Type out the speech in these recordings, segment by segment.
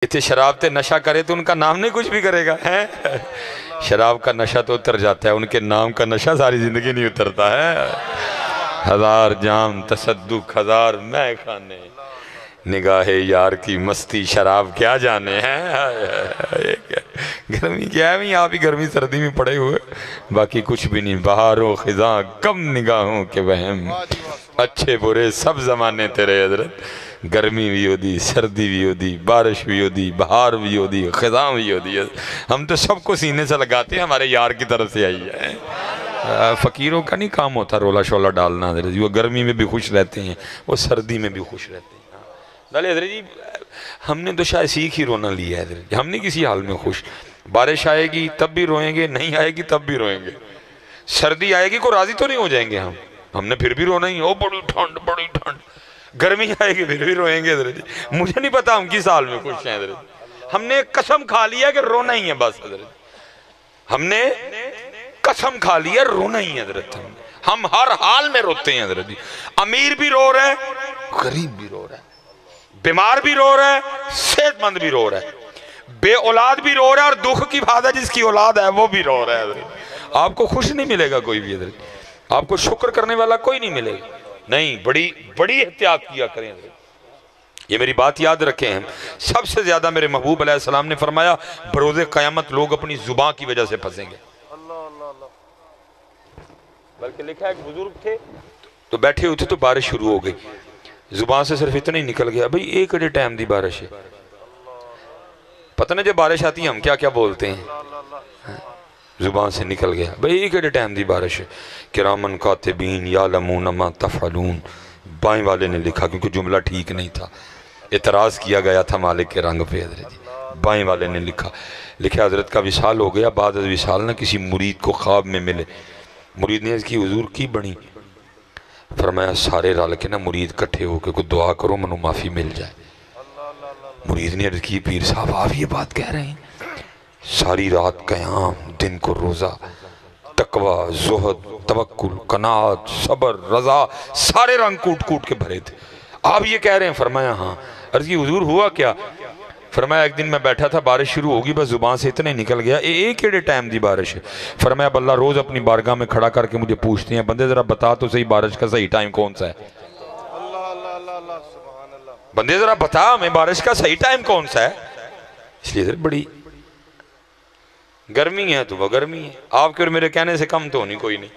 اتنے شراب تے نشہ کرے تو ان کا نام نہیں کچھ بھی کرے گا ہے شراب کا نشہ تو اتر جاتا ہے، ان کے نام کا نشہ ساری زندگی نہیں اترتا ہے۔ ہزار جام تصدق، ہزار میں خانے، نگاہ یار کی مستی شراب کیا جانے ہیں۔ گرمی کیا ہے، آپ ہی گرمی سردی میں پڑے ہوئے، باقی کچھ بھی نہیں۔ بہار و خزاں کم نگاہوں کے وہم، اچھے برے سب زمانے تیرے حضرت۔ گرمی بھی ہو دی، سردی بھی ہو دی، بارش بھی ہو دی، بہار بھی ہو دی، خزاں بھی ہو دی، ہم تو سب کو سینے سے لگاتے ہیں، ہمارے یار کی طرف سے آئی ہے۔ فقیروں کا نہیں کام ہوتا رولا شولا ڈالنا حضرت جی، وہ گرمی میں بھی خوش رہتے ہیں، وہ سردی میں بھی خوش رہتے ہیں۔ ڈالے حضرت جی ہم نے تو شاید سیکھ ہی رونا لیا ہے حضرت جی، ہم نہیں کسی حال میں خوش۔ بارش آئے گی تب بھی روئیں گے، نہیں آئے گی تب بھی روئیں گے۔ سردی آئے گی کو راضی تو نہیں ہو جائیں گے ہم نے پھر بھی رونا ہی، او بڑی ٹھنڈ بڑی ٹھنڈ۔ گرمی آئے گی پھر بھی روئیں گے حضرت جی، مجھے نہیں پتا ہم کس حال میں خوش ہیں حضرت جی۔ ہم نے قسم کھا لیا کہ رونا ہی ہے بس حضرت جی، ہم نے قسم کھا لیا رونا ہی ہے حضرت۔ ہم ہر حال میں روتے ہیں حضرت جی، امیر بھی رو رہا ہے، غریب بھی رو رہا ہے، بیمار بھی رو رہا ہے، صحت مند بھی رو رہا ہے، بے اولاد بھی رو رہا ہے، اور دکھ کی بات ہے جس کی اولاد ہے وہ بھی رو رہا ہے حضرت۔ آپ کو خوش نہیں ملے گا کوئی بھی حضرت، آپ کو شکر کرنے والا کوئی نہیں ملے گا، نہیں۔ بڑی احتیاط کیا کریں حضرت، یہ میری بات یاد رکھیں ہیں۔ سب سے زیادہ میرے محبوب علیہ السلام نے فرمایا بروز قیامت لوگ اپنی زبان کی وجہ سے پھنسیں گے۔ بلکہ لکھا ہے کہ بزرگ تھے تو بیٹھے ہوئے تھے تو بارش شروع ہو گئی، زبان سے صرف اتنا ہی نکل گیا بھئی ایک اڑے ٹائم دی بارش ہے۔ پتہ نہیں جب بارش آتی ہے ہم کیا کیا بولتے ہیں، زبان سے نکل گیا بھئی ایک اڑے ٹائم دی بارش ہے۔ کرامن کاتبین یعلمون ما تفعلون، بائیں والے نے لکھا کیونکہ جملہ ٹھیک نہیں تھا، اعتراض کیا گیا تھا مالک کے رنگ پہ حضرت جی، بائیں والے نے لکھا حضرت کا وصال ہو گیا، بعد از وصال نہ کسی مرید کو خواب میں ملے، مرید نے اس کی حضور کی بنی، فرمایا سارے رل کے نا مرید کٹھے ہو کے کوئی دعا کرو منو معافی مل جائے۔ مرید نے عرض کی پیر صاحب آپ یہ بات کہہ رہے ہیں؟ ساری رات قیام، دن کو روزہ، تقوی، زہد، توکل، قناعت، صبر، رضا، سارے رنگ کوٹ کوٹ کے بھرے تھے، آپ یہ کہہ رہے ہیں؟ فرمایا ہاں۔ عرض کی حضور ہوا کیا؟ فرمایا ایک دن میں بیٹھا تھا بارش شروع ہوگی، بس زبان سے اتنے نکل گیا ایک ایڑے ٹائم دی بارش ہے۔ فرمایا اب اللہ روز اپنی بارگاہ میں کھڑا کر کے مجھے پوچھتے ہیں بندے ذرا بتا تو صحیح بارش کا صحیح ٹائم کون سا ہے، بندے ذرا بتا ہمیں بارش کا صحیح ٹائم کون سا ہے۔ اس لیے بڑی گرمی ہے تو وہ گرمی ہے، آپ کے اور میرے کہنے سے کم تو ہونی کوئی نہیں،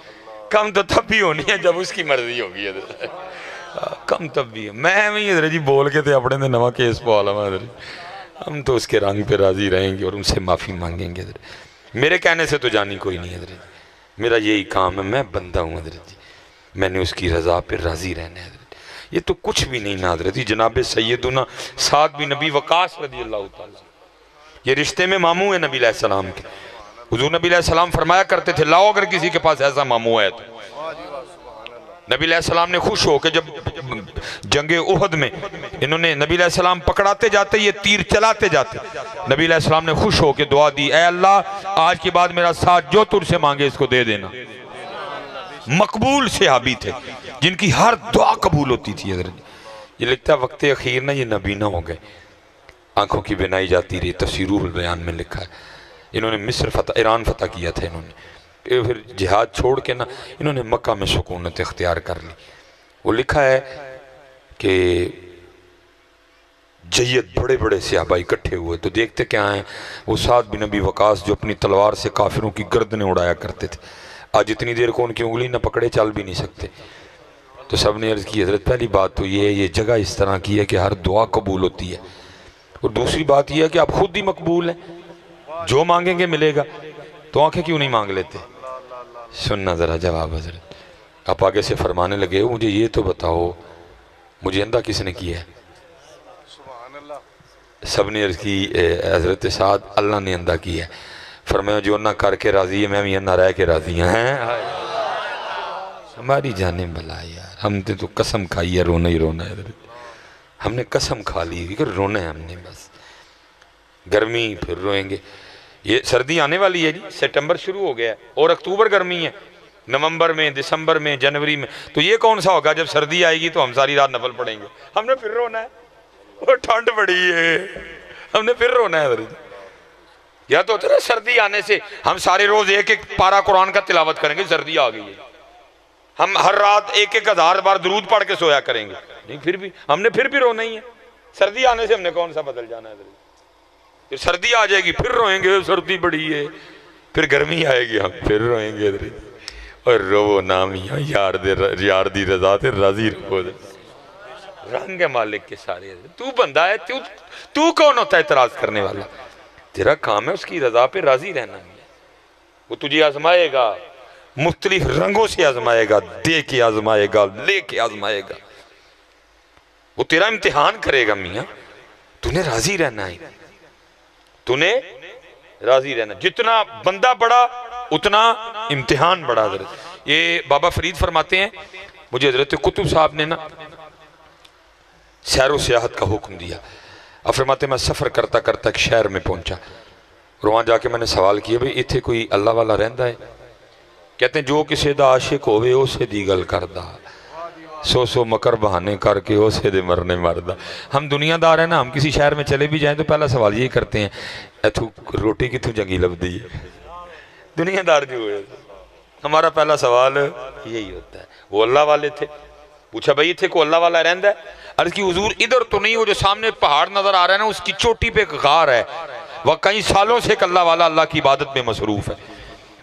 کم تو تب بھی ہونی ہے جب اس کی مرضی ہوگی حضرت، کم تب بھی ہے۔ میں حضرت جی بول کے تھے اپنے نے نواں کیس پوالا میں حضرت، ہم تو اس کے رنگ پہ راضی رہیں گے اور ان سے معافی مانگیں گے حضرت، میرے کہنے سے تو جانی کوئی نہیں حضرت، میرا یہی کام ہے، میں بندہ ہوں حضرت جی، میں نے اس کی رضا پہ راضی رہنا ہے حضرت۔ یہ تو کچھ بھی نہیں نا حضرت جی، جناب سیدنا سعد بن نبی وقاص رضی اللہ تعالیٰ، یہ رشتے میں ماموں ہیں نبی علیہ السلام کے، حضور نبی علیہ السلام فرمایا کرتے تھے لاؤ اگر کسی کے پاس ایسا ماموں ہے تو۔ نبی علیہ السلام نے خوش ہو کہ جب جنگ احد میں انہوں نے نبی علیہ السلام پکڑاتے جاتے یہ تیر چلاتے جاتے، نبی علیہ السلام نے خوش ہو کے دعا دی اے اللہ آج کے بعد میرا ساتھ جو تجھ سے مانگے اس کو دے دینا۔ مقبول صحابی تھے جن کی ہر دعا قبول ہوتی تھی حضرت۔ یہ لکھتا ہے وقت اخیر نہ یہ نبینا ہو گئے، آنکھوں کی بینائی جاتی رہی، تفسیر روح البیان میں لکھا ہے انہوں نے مصر فتح، ایران فتح کیا تھا انہوں نے، پھر جہاد چھوڑ کے نا انہوں نے مکہ میں سکونت اختیار کر لی۔ وہ لکھا ہے کہ جید بڑے بڑے صحابہ اکٹھے ہوئے تو دیکھتے کیا ہیں، وہ سعد بن نبی وقاص جو اپنی تلوار سے کافروں کی گردنیں اڑایا کرتے تھے، آج اتنی دیر کو ان کی انگلی نہ پکڑے چل بھی نہیں سکتے، تو سب نے عرض کی حضرت پہلی بات تو یہ ہے یہ جگہ اس طرح کی ہے کہ ہر دعا قبول ہوتی ہے، اور دوسری بات یہ ہے کہ آپ خود ہی مقبول ہیں، جو مانگیں گے ملے گا، تو آنکھیں کیوں نہیں مانگ لیتے؟ سننا ذرا جواب حضرت، آپ آگے سے فرمانے لگے مجھے یہ تو بتاؤ مجھے اندھا کس نے کیا ہے؟ سب نے عرض کی حضرت سعد اللہ نے اندھا کیا ہے۔ فرمایا جو نہ کر کے راضی ہے میں بھی نہ رہ کے راضی ہیں، ہماری جانیں بلا یار، ہم نے تو قسم کھائی ہے رونا ہی رونا ہے حضرت، ہم نے قسم کھا لی کہ رونا ہے ہم نے، بس گرمی پھر روئیں گے، یہ سردی آنے والی ہے جی، ستمبر شروع ہو گیا ہے اور اکتوبر گرمی ہے، نومبر میں دسمبر میں جنوری میں، تو یہ کون سا ہوگا جب سردی آئے گی تو ہم ساری رات نفل پڑھیں گے، ہم نے پھر رونا ہے، وہ ٹھنڈ بڑی ہے ہم نے پھر رونا ہے حضرت. یا تو ہوتا ہے نا سردی آنے سے ہم سارے روز ایک ایک پارہ قرآن کا تلاوت کریں گے, سردی آ گئی ہے, ہم ہر رات 1000 بار درود پڑھ کے سویا کریں گے, نہیں پھر بھی ہم نے پھر بھی رونا ہی ہے. سردی آنے سے ہم نے کون سا بدل جانا ہے حضرت. پھر سردی آ جائے گی پھر روئیں گے, سردی بڑی ہے. پھر گرمی آئے گی ہم پھر روئیں گے حضرت. اور رو نامیاں یار دی رضا تے راضی رہو. رنگ ہے مالک کے سارے حضرت. تو بندہ ہے, تو کون ہوتا ہے اعتراض کرنے والا. تیرا کام ہے اس کی رضا پہ راضی رہنا. وہ تجھے آزمائے گا, مختلف رنگوں سے آزمائے گا, دے کے آزمائے گا, لے کے آزمائے گا. وہ تیرا امتحان کرے گا میاں. تو نے راضی رہنا ہے, تو نے راضی رہنا. جتنا بندہ بڑا اتنا امتحان بڑا. حضرت یہ بابا فرید فرماتے ہیں, مجھے حضرت قطب صاحب نے نا سیر و سیاحت کا حکم دیا. اب فرماتے ہیں میں سفر کرتا کرتا ایک شہر میں پہنچا, اور وہاں جا کے میں نے سوال کیا بھئی اتھے کوئی اللہ والا رہندا ہے؟ کہتے ہیں جو کسی دا عاشق ہوئے اسے دی گل کردا, سو مکر بہانے کر کے اسے دے مرنے مردہ. ہم دنیا دار ہیں نا, ہم کسی شہر میں چلے بھی جائیں تو پہلا سوال یہی کرتے ہیں ایتھو روٹی کتھوں جنگی لب دی ہے. دنیا دار جو ہوئے ہمارا پہلا سوال یہی ہوتا ہے. وہ اللہ والے تھے, پوچھا بھئی اتھے کو اللہ والا رہندا ہے؟ عرض کی حضور ادھر تو نہیں, ہو جو سامنے پہاڑ نظر آ رہا ہے نا اس کی چوٹی پہ ایک غار ہے, وہ کئی سالوں سے ایک اللہ والا اللہ کی عبادت میں مصروف ہے.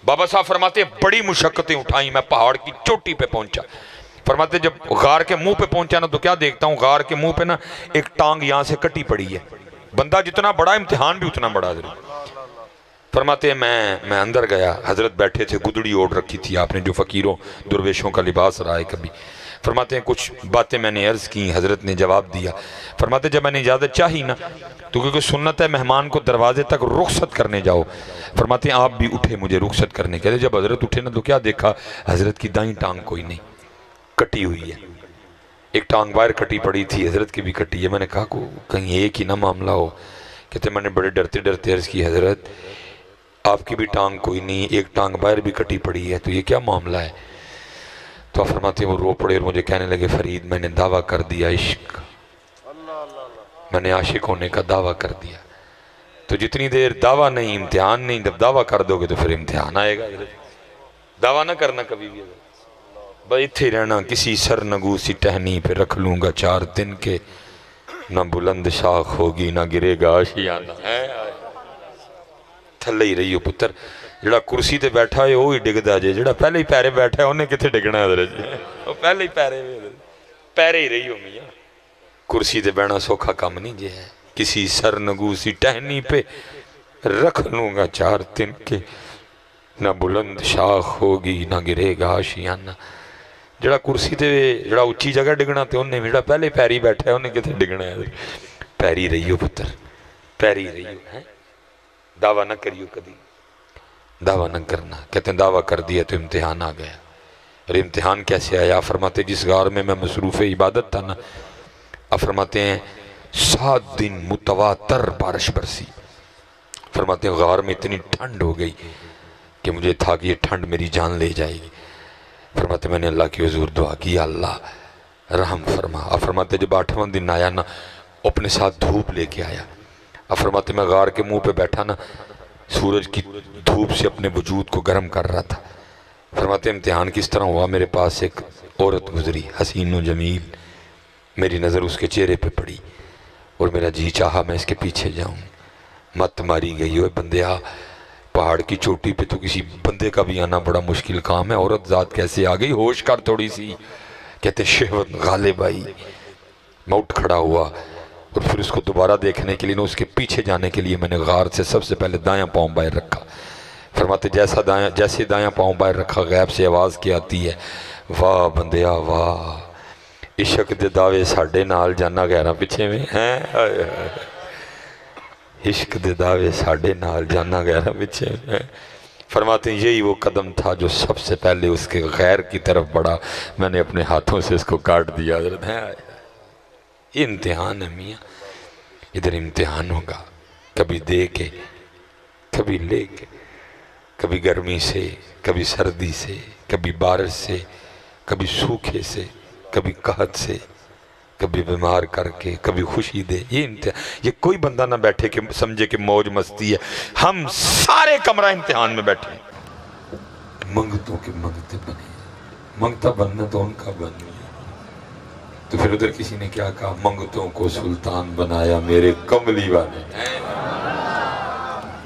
بابا صاحب فرماتے ہیں بڑی مشقتیں اٹھائیں, میں پہاڑ کی چوٹی پہ پہنچا. فرماتے ہیں جب غار کے منہ پہ پہنچا نا تو کیا دیکھتا ہوں, غار کے منہ پہ نا ایک ٹانگ یہاں سے کٹی پڑی ہے. بندہ جتنا بڑا امتحان بھی اتنا بڑا. فرماتے ہیں میں اندر گیا, حضرت بیٹھے تھے, گدڑی اوڑھ رکھی تھی آپ نے جو فقیروں درویشوں کا لباس رہا ہے کبھی. فرماتے ہیں کچھ باتیں میں نے عرض کی, حضرت نے جواب دیا. فرماتے ہیں جب میں نے اجازت چاہی نا تو کیونکہ سنت ہے مہمان کو دروازے تک رخصت کرنے جاؤ. فرماتے ہیں آپ بھی اٹھے مجھے رخصت کرنے کے. جب حضرت اٹھے نا تو کیا دیکھا, حضرت کی دائیں ٹانگ کوئی نہیں, کٹی ہوئی ہے. ایک ٹانگ باہر کٹی پڑی تھی, حضرت کی بھی کٹی ہے. میں نے کہا کہیں ایک ہی نہ معاملہ ہو. کہتے میں نے بڑے ڈرتے ڈرتے عرض کی حضرت آپ کی بھی ٹانگ کوئی نہیں, ایک ٹانگ باہر بھی کٹی پڑی ہے, تو یہ کیا معاملہ ہے؟ تو فرماتے ہیں وہ رو پڑے اور مجھے کہنے لگے فرید میں نے دعویٰ کر دیا عشق, میں نے عاشق ہونے کا دعویٰ کر دیا. تو جتنی دیر دعویٰ نہیں امتحان نہیں, جب دعویٰ کر دو گے تو پھر امتحان آئے گا. دعویٰ نہ کرنا کبھی بھی, بھائی اتھے رہنا کسی سر نگو سی ٹہنی پہ رکھ لوں گا 4 دن کے, نہ بلند شاخ ہوگی نہ گرے گا آشیانہ. تھلے ہی رہی ہو پتر, جڑا کرسی تے بیٹھا ہے وہی ڈگ دا جے, جڑا پہلے ہی پیرے بیٹھا ہے انہیں کتھے ڈگنا ہے حضرت جی, وہ پہلے ہی پیرے ہی رہی ہو میاں. کرسی تے بیٹھنا سوکھا کام نہیں جے ہے, کسی سر نگو سی ٹہنی پہ رکھ لوں گا 4 دن کے, نہ بلند شاخ ہوگی نہ گرے گا آشیانہ. جڑا کرسی تے جڑا اچھی جگہ ڈگنا تے انہیں جڑا پہلے پیری بیٹھا ہے انہیں کتھے ڈگنا ہے. پیری رہی ہو پتر, پیری رہی ہو. دعویٰ نہ کریو کدی, دعویٰ نہ کرنا. کہتے ہیں دعویٰ کر دیا تو امتحان آ گیا. اور امتحان کیسے آیا؟ فرماتے جس غار میں مصروف عبادت تھا نا, فرماتے ہیں 7 دن متواتر بارش برسی. فرماتے ہیں غار میں اتنی ٹھنڈ ہو گئی کہ مجھے تھا کہ یہ ٹھنڈ میری جان لے جائے گی. فرماتے میں نے اللہ کی حضور دعا کی, اللہ رحم فرما. فرماتے جب 8واں دن آیا نا اپنے ساتھ دھوپ لے کے آیا. فرماتے میں غار کے منہ پہ بیٹھا نا, سورج کی دھوپ سے اپنے وجود کو گرم کر رہا تھا. فرماتے امتحان کس طرح ہوا, میرے پاس ایک عورت گزری حسین و جمیل, میری نظر اس کے چہرے پہ پڑی اور میرا جی چاہا میں اس کے پیچھے جاؤں. مت ماری گئی ہوئے بندیا, پہاڑ کی چوٹی پہ تو کسی بندے کا بھی آنا بڑا مشکل کام ہے, عورت ذات کیسے آ گئی, ہوش کر تھوڑی سی. کہتے شہوت غالب آئی. میں اٹھ کھڑا ہوا اور پھر اس کو دوبارہ دیکھنے کے لیے اس کے پیچھے جانے کے لیے میں نے غار سے سب سے پہلے دایاں پاؤں باہر رکھا. فرماتے جیسے دایاں پاؤں باہر رکھا غیب سے آواز کی آتی ہے, واہ بندیا واہ, عشق دے دعوے ساڑھے نال جانا غیرہ پیچھے میں ہیں, عشق دے دعوے ساڑھے نال جانا غیرہ پیچھے میں. فرماتے ہیں یہی وہ قدم تھا جو سب سے پہلے اس کے غیر کی طرف بڑھا, میں نے اپنے ہاتھوں سے اس کو کاٹ دیا. حضرت یہ امتحان ہے میاں, ادھر امتحان ہوگا, کبھی دے کے کبھی لے کے, کبھی گرمی سے کبھی سردی سے, کبھی بارش سے کبھی سوکھے سے, کبھی قحط سے کبھی بیمار کر کے کبھی خوشی دے. یہ کوئی بندہ نہ بیٹھے کہ سمجھے کہ موج مستی ہے. ہم سارے کمرہ امتحان میں بیٹھے ہیں. منگتوں کے منگتے بنے, منگتا بننا تو ان کا بن گیا. تو پھر ادھر کسی نے کیا کہا, منگتوں کو سلطان بنایا میرے کملی والے.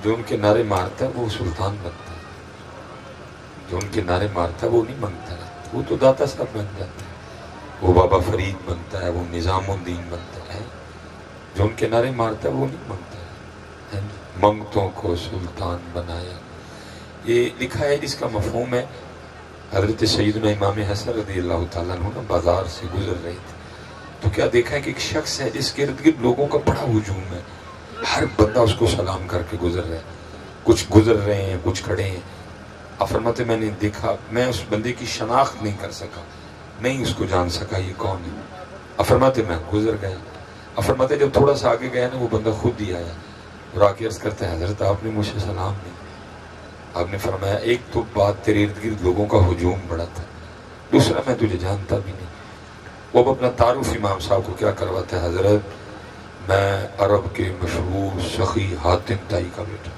جو ان کے نعرے مارتا ہے وہ سلطان بنتا ہے, جو ان کے نعرے مارتا ہے وہ نہیں منگتا رہتا, وہ تو داتا صاحب بن جاتا ہے, وہ بابا فرید بنتا ہے, وہ نظام الدین بنتا ہے. جو ان کے نعرے مارتا ہے وہ نہیں منگتا ہے. منگتوں کو سلطان بنایا, یہ لکھا ہے جس کا مفہوم ہے. حضرت سیدنا امام حسن رضی اللہ تعالیٰ عنہ بازار سے گزر رہے تھے تو کیا دیکھا ہے کہ ایک شخص ہے جس کے ارد گرد لوگوں کا بڑا ہجوم ہے, ہر بندہ اس کو سلام کر کے گزر رہا ہے, کچھ گزر رہے ہیں کچھ کھڑے ہیں. اب فرماتے میں نے دیکھا, میں اس بندے کی شناخت نہیں کر سکا, نہیں اس کو جان سکا یہ کون ہے. اب فرماتے میں گزر گیا. اب فرماتے جب تھوڑا سا آگے گیا نا وہ بندہ خود ہی آیا اور آ کے عرض کرتا ہے حضرت آپ نے مجھ سے سلام نہیں. آپ نے فرمایا ایک تو بات تیرے ارد گرد لوگوں کا ہجوم بڑا تھا, دوسرا میں تجھے جانتا بھی نہیں. وہ اب اپنا تعارف امام صاحب کو کیا کرواتا ہے, حضرت میں عرب کے مشہور سخی حاتم تائی کا بیٹا,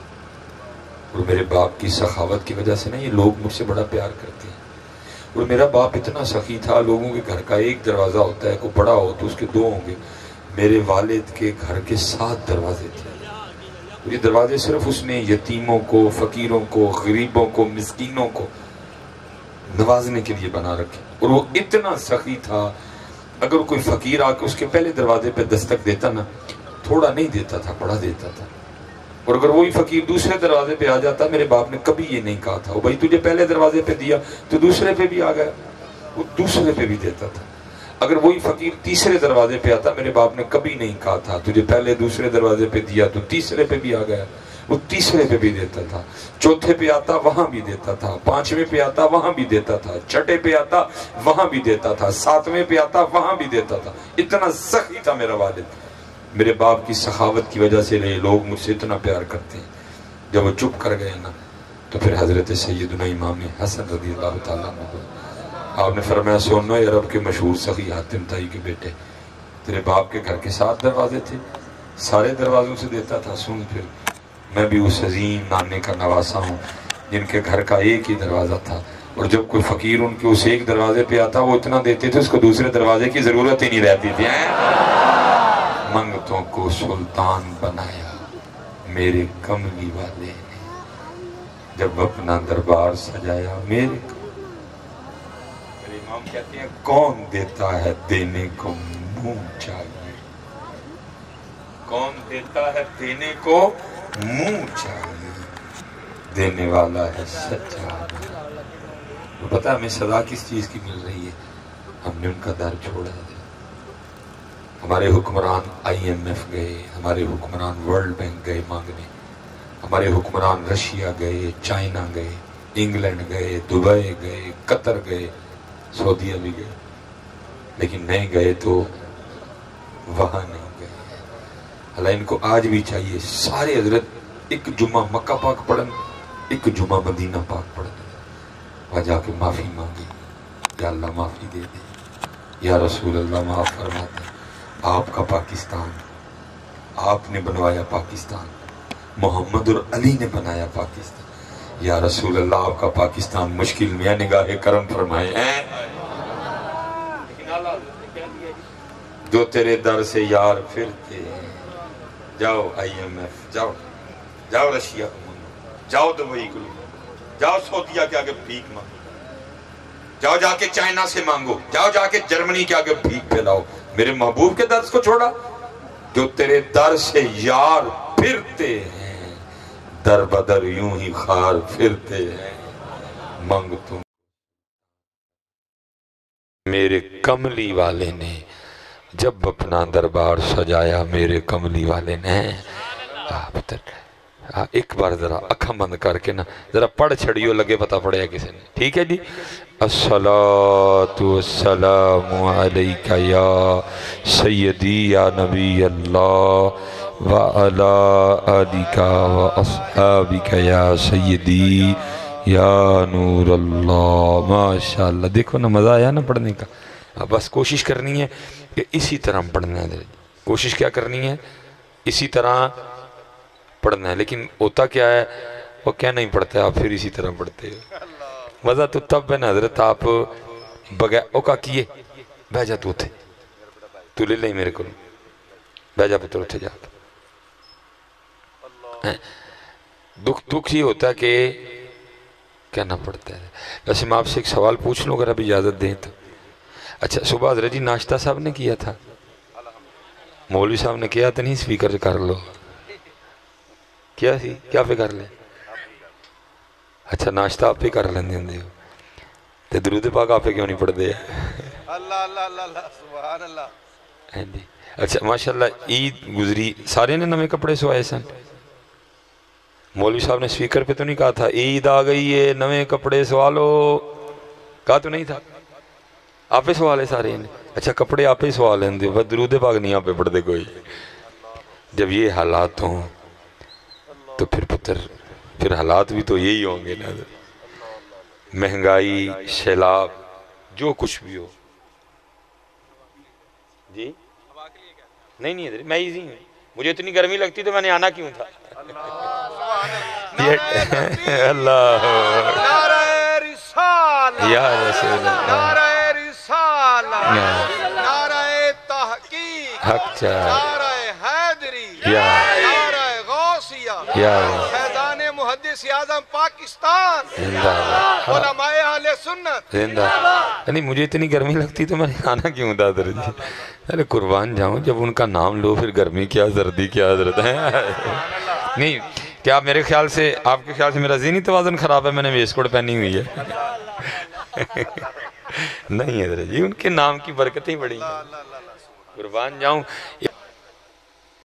اور میرے باپ کی سخاوت کی وجہ سے نا یہ لوگ مجھ سے بڑا پیار کرتے ہیں. اور میرا باپ اتنا سخی تھا, لوگوں کے گھر کا ایک دروازہ ہوتا ہے, کوئی بڑا ہو تو اس کے دو ہوں گے. میرے والد کے گھر کے 7 دروازے تھے. یہ دروازے صرف اس نے یتیموں کو, فقیروں کو, غریبوں کو, مسکینوں کو نوازنے کے لیے بنا رکھے. اور وہ اتنا سخی تھا, اگر کوئی فقیر آ کے اس کے پہلے دروازے پہ دستک دیتا نا, تھوڑا نہیں دیتا تھا, بڑا دیتا تھا. اور اگر وہی فقیر دوسرے دروازے پہ آ جاتا, میرے باپ نے کبھی یہ نہیں کہا تھا بھائی تجھے پہلے دروازے پہ دیا تو دوسرے پہ بھی آ گیا, وہ دوسرے پہ بھی دیتا تھا. اگر وہی فقیر تیسرے دروازے پہ آتا, میرے باپ نے کبھی نہیں کہا تھا تجھے پہلے دوسرے دروازے پہ دیا تو تیسرے پہ بھی آ گیا, وہ تیسرے پہ بھی دیتا تھا. چوتھے پہ آتا وہاں بھی دیتا تھا, 5ویں پہ آتا وہاں بھی دیتا تھا, 6 پہ آتا وہاں بھی دیتا تھا, 7ویں پہ آتا وہاں بھی دیتا تھا. اتنا سخی تھا میرا والد. میرے باپ کی سخاوت کی وجہ سے لوگ مجھ سے اتنا پیار کرتے ہیں. جب وہ چپ کر گئے نا تو پھر حضرت سیدنا امام حسن رضی اللہ تعالیٰ عنہ آپ نے فرمایا سنو اے عرب کے مشہور سخی حاتم تائی کے بیٹے, تیرے باپ کے گھر کے 7 دروازے تھے, سارے دروازوں سے دیتا تھا. سن پھر میں بھی اس عظیم نانے کا نواسا ہوں جن کے گھر کا ایک ہی دروازہ تھا, اور جب کوئی فقیر ان کے اس ایک دروازے پہ آتا وہ اتنا دیتے تھے اس کو دوسرے دروازے کی ضرورت ہی نہیں رہتی تھی. منگتوں کو سلطان بنایا میرے کملی والے نے, جب اپنا دربار سجایا میرے امام کہتے ہیں کون دیتا ہے دینے کو منہ چاہیے, کون دیتا ہے دینے کو منہ چاہیے, دینے والا ہے سچا. تو پتہ ہمیں سزا کس چیز کی مل رہی ہے, ہم نے ان کا در چھوڑا ہے. ہمارے حکمران IMF گئے, ہمارے حکمران ورلڈ بینک گئے مانگنے, ہمارے حکمران رشیا گئے, چائنا گئے, انگلینڈ گئے, دبئی گئے, قطر گئے, سعودیہ بھی گئے, لیکن نہیں گئے تو وہاں نہیں گئے. اللہ ان کو آج بھی چاہیے سارے حضرت ایک جمعہ مکہ پاک پڑھن, ایک جمعہ مدینہ پاک پڑھن, وہاں جا کے معافی مانگے, یا اللہ معافی دے دے, یا رسول اللہ معاف فرما دے. آپ کا پاکستان, آپ نے بنوایا پاکستان, محمد اور علی نے بنایا پاکستان, یا رسول اللہ آپ کا پاکستان مشکل میں نگاہ کرم فرمائے ہیں. جو تیرے در سے یار پھرتے ہیں, جاؤ IMF, جاؤ جاؤ رشیا کو مانگو, جاؤ دبئی کو, جاؤ سعودیہ کے آگے بھیک مانگو, جاؤ جا کے چائنا سے مانگو, جاؤ جا کے جرمنی کے آگے بھیک پھیلاؤ. میرے محبوب کے درس کو چھوڑا. جو تیرے در سے یار پھرتے ہیں, در بدر یوں ہی خار پھرتے ہیں, منگتوں میرے کملی والے نے جب اپنا دربار سجایا, میرے کملی والے نے. ایک بار ذرا اکھاں بند کر کے نا ذرا پڑھ چھڑیو, لگے پتہ پڑے ہے کسی نے. ٹھیک ہے جی. الصلاۃ والسلام علیک یا سیدی یا نبی اللہ وعلی آلک واصحابک یا سیدی یا نور اللہ. ماشاءاللہ, دیکھو نا مزہ آیا نا پڑھنے کا. بس کوشش کرنی ہے کہ اسی طرح پڑھنا ہے، کوشش کیا کرنی ہے، اسی طرح پڑھنا ہے۔ لیکن ہوتا کیا ہے، وہ کیا نہیں پڑھتا ہے، آپ پھر اسی طرح پڑھتے ہو۔ مزہ تو تب ہے نا حضرت، آپ بغیر اوکا کیے بہ جا تو تھے، تو لے لیں میرے کو، بہ جا پتر اتھے جا۔ دکھ یہ ہوتا ہے کہ کہنا پڑتا ہے۔ ویسے میں آپ سے ایک سوال پوچھ لوں اگر اب اجازت دیں تو۔ اچھا صبح حضرت جی ناشتہ صاحب نے کیا تھا؟ مولوی صاحب نے کیا تو نہیں؟ سپیکر کر لو کیا سی، کیا پہ کر لیں؟ اچھا ناشتہ آپ پہ کر لیں دے ہو تو درود پاک آپ پہ کیوں نہیں پڑھ دے؟ اللہ اللہ اللہ سبحان اللہ۔ اچھا ماشاءاللہ عید گزری، سارے نے نوے کپڑے سوائے سن؟ مولوی صاحب نے سپیکر پہ تو نہیں کہا تھا عید آ گئی ہے نوے کپڑے سوالو؟ کہا تو نہیں تھا؟ آپ پہ سوال ہے سارے نے؟ اچھا کپڑے آپ پہ سوال ہیں، بس درود پاک نہیں آپ پہ پڑھ دے کوئی۔ جب یہ حالات ہوں تو پھر پتر پھر حالات بھی تو یہی ہوں گے نا، مہنگائی، سیلاب، جو کچھ بھی ہو۔ جی نہیں حضرت میں ایزی ہوں، مجھے اتنی گرمی لگتی تو میں نے آنا کیوں تھا؟ اللہ نعرہ رسالہ، یا رسول اللہ، نعرہ رسالہ، نعرہ تحقیق، حق چاہ نعرہ حیدری، یا نعرہ غوثیہ، یا فیضان محدث اعظم پاکستان، زندہ اللہ، علماء اہل سنت۔ زندہ۔ یعنی مجھے اتنی گرمی لگتی تو میں نے آنا کیوں تھا حضرت جی؟ ارے قربان جاؤں، جب ان کا نام لو پھر گرمی کیا سردی کیا حضرت ہے؟ نہیں کیا میرے خیال سے، آپ کے خیال سے میرا ذہنی توازن خراب ہے، میں نے ویسٹ کوٹ پہنی ہوئی ہے؟ نہیں حضرت جی، ان کے نام کی برکتیں بڑی ہیں۔ قربان جاؤں،